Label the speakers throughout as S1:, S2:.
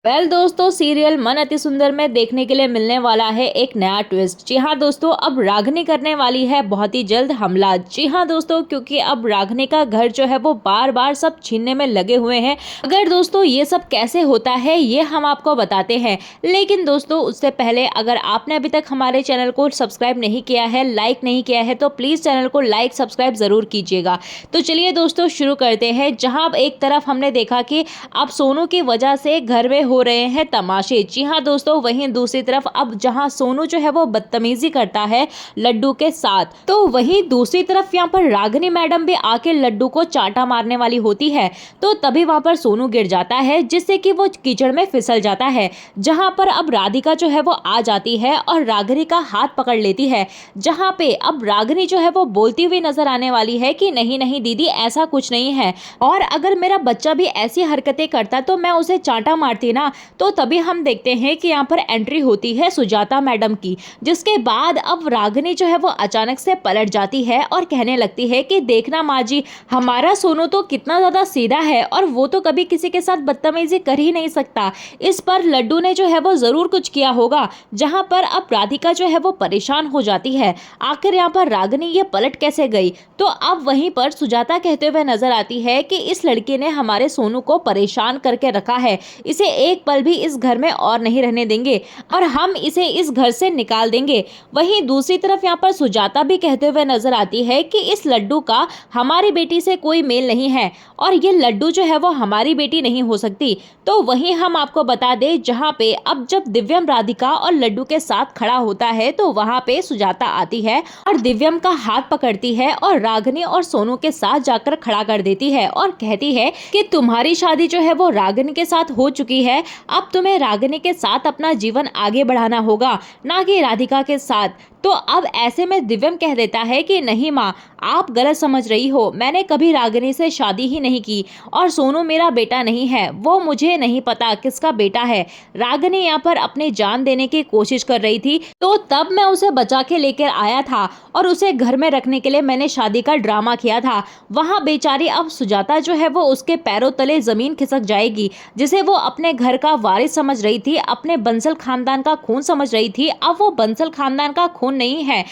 S1: दोस्तों, सीरियल मन अति सुंदर में देखने के लिए मिलने वाला है एक नया ट्विस्ट। जी हाँ दोस्तों, अब रागिनी करने वाली है बहुत ही जल्द हमला। जी हाँ दोस्तों, क्योंकि अब रागिनी का घर जो है वो बार बार सब छीनने में लगे हुए हैं। अगर दोस्तों ये सब कैसे होता है ये हम आपको बताते हैं, लेकिन दोस्तों उससे पहले अगर आपने अभी तक हमारे चैनल को सब्सक्राइब नहीं किया है, लाइक नहीं किया है, तो प्लीज चैनल को लाइक सब्सक्राइब जरूर कीजिएगा। तो चलिए दोस्तों शुरू करते हैं। जहाँ एक तरफ हमने देखा कि अब सोनू की वजह से घर में हो रहे हैं तमाशे। जी हाँ दोस्तों, वहीं दूसरी तरफ अब जहां सोनू जो है वो बदतमीजी करता है लड्डू के साथ, तो वहीं दूसरी तरफ यहाँ पर रागिनी मैडम भी आके लड्डू को चांटा मारने वाली होती है। तो तभी वहां पर सोनू गिर जाता है, जिससे कि वो कीचड़ में फिसल जाता है। जहां पर अब राधिका जो है वो आ जाती है और रागिनी का हाथ पकड़ लेती है। जहां पे अब रागिनी जो है वो बोलती हुई नजर आने वाली है कि नहीं नहीं दीदी, ऐसा कुछ नहीं है, और अगर मेरा बच्चा भी ऐसी हरकतें करता तो मैं उसे चांटा मारती ना। तो तभी हम देखते हैं कि यहाँ पर एंट्री होती है सुजाता मैडम की, जिसके बाद अब रागिनी जो है वो अचानक से पलट जाती है और कहने लगती है कि देखना माँ जी, हमारा सोनू तो कितना ज्यादा सीधा है और वो तो कभी किसी के साथ बदतमीजी कर ही नहीं सकता। इस पर लड्डू ने जो है वो जरूर कुछ किया होगा। जहां पर अब राधिका जो है वो परेशान हो जाती है, आखिर यहाँ पर रागिनी ये पलट कैसे गई। तो अब वहीं पर सुजाता कहते हुए नजर आती है कि इस लड़के ने हमारे सोनू को परेशान करके रखा है, इसे एक पल भी इस घर में और नहीं रहने देंगे और हम इसे इस घर से निकाल देंगे। वहीं दूसरी तरफ यहाँ पर सुजाता भी कहते हुए नजर आती है कि इस लड्डू का हमारी बेटी से कोई मेल नहीं है और ये लड्डू जो है वो हमारी बेटी नहीं हो सकती। तो वहीं हम आपको बता दें, जहाँ पे अब जब दिव्यम राधिका और लड्डू के साथ खड़ा होता है तो वहाँ पे सुजाता आती है और दिव्यम का हाथ पकड़ती है और रागिनी और सोनू के साथ जाकर खड़ा कर देती है और कहती है कि तुम्हारी शादी जो है वो रागिनी के साथ हो चुकी है, अब तुम्हें रागिनी के साथ अपना जीवन आगे बढ़ाना होगा, ना कि राधिका के साथ। तो अब ऐसे में दिव्यम कह देता है कि नहीं माँ, आप गलत समझ रही हो, मैंने कभी रागिनी से शादी ही नहीं की और सोनू मेरा बेटा नहीं है, वो मुझे नहीं पता किसका बेटा है। रागिनी यहाँ पर अपनी जान देने की कोशिश कर रही थी, तो तब मैं उसे बचा के लेकर आया था और उसे घर में रखने के लिए मैंने शादी का ड्रामा किया था। वहाँ बेचारी अब सुजाता जो है वो उसके पैरों तले जमीन खिसक जाएगी, जिसे वो अपने घर का वारिस समझ रही थी, अपने बंसल खानदान का खून समझ रही थी। अब वो बंसल खानदान का खून नहीं है।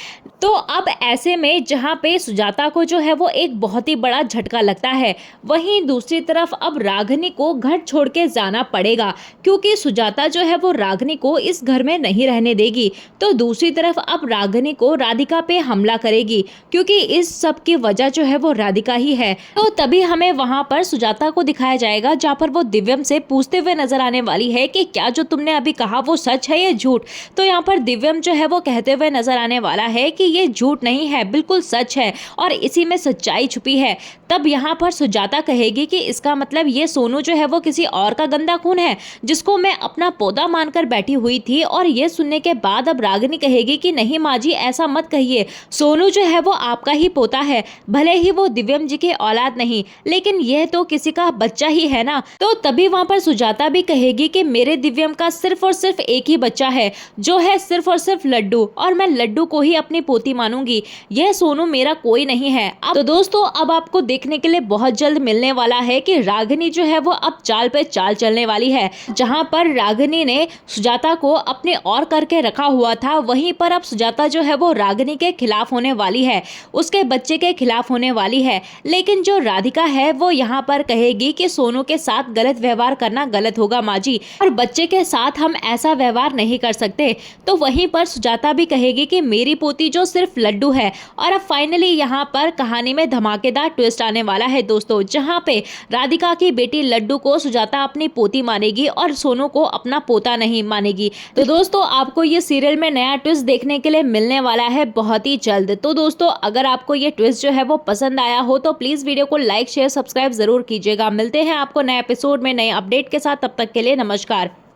S1: तो अब ऐसे में जहां पे सुजाता को जो है वो एक बहुत ही बड़ा झटका लगता है, वहीं दूसरी तरफ अब रागिनी को घर छोड़ के जाना पड़ेगा, क्योंकि सुजाता जो है वो रागिनी को इस घर में नहीं रहने देगी। तो दूसरी तरफ अब रागिनी को राधिका पे हमला करेगी, क्योंकि इस सब की वजह जो है वो राधिका ही है। तो तभी हमें वहां पर सुजाता को दिखाया जाएगा, जहाँ पर वो दिव्यम से पूछते हुए नजर आने वाली है कि क्या जो तुमने अभी कहा वो सच है या झूठ। तो यहाँ पर दिव्यम जो है वो कहते हुए नजर आने वाला है कि ये झूठ नहीं है, बिल्कुल सच है और इसी में सच्चाई छुपी है। तब यहाँ पर सुजाता कहेगी कि इसका मतलब ये सोनू जो है वो किसी और का गंदा खून है, जिसको मैं अपना पौधा मानकर बैठी हुई थी। और ये सुनने के बाद अब रागिनी कहेगी कि नहीं माँ जी, ऐसा मत कहिए, सोनू जो है वो आपका ही पोता है, भले ही वो दिव्यम जी के औलाद नहीं, लेकिन यह तो किसी का बच्चा ही है ना। तो तभी वहां पर सुजाता भी कहेगी कि मेरे दिव्यम का सिर्फ और सिर्फ एक ही बच्चा है, जो है सिर्फ और सिर्फ लड्डू, और मैं लड्डू को ही अपनी पोती मानूंगी, यह सोनू मेरा कोई नहीं है। तो दोस्तों अब आपको देखने के लिए बहुत जल्द मिलने वाला है कि रागिनी जो है वो अब चाल पे चाल चलने वाली है। जहां पर रागिनी ने सुजाता को अपने और करके रखा हुआ था, वहीं पर अब सुजाता जो है वो रागिनी के खिलाफ होने वाली है, उसके बच्चे के खिलाफ होने वाली है। लेकिन जो राधिका है वो यहाँ पर कहेगी कि सोनू के साथ गलत व्यवहार करना गलत होगा माँ जी, और बच्चे के साथ हम ऐसा व्यवहार नहीं कर सकते। तो वहीं पर सुजाता भी कहेगी कि मेरी पोती जो सिर्फ लड्डू है। और अब फाइनली यहाँ पर कहानी में धमाकेदार ट्विस्ट आने वाला है दोस्तों, जहाँ पे राधिका की बेटी लड्डू को सुजाता अपनी पोती मानेगी और सोनू को अपना पोता नहीं मानेगी। तो दोस्तों आपको ये सीरियल में नया ट्विस्ट देखने के लिए मिलने वाला है बहुत ही जल्द। तो दोस्तों अगर आपको ये ट्विस्ट जो है वो पसंद आया हो तो प्लीज वीडियो को लाइक शेयर सब्सक्राइब जरूर कीजिएगा। मिलते हैं आपको नए एपिसोड में नए अपडेट के साथ, तब तक के लिए नमस्कार।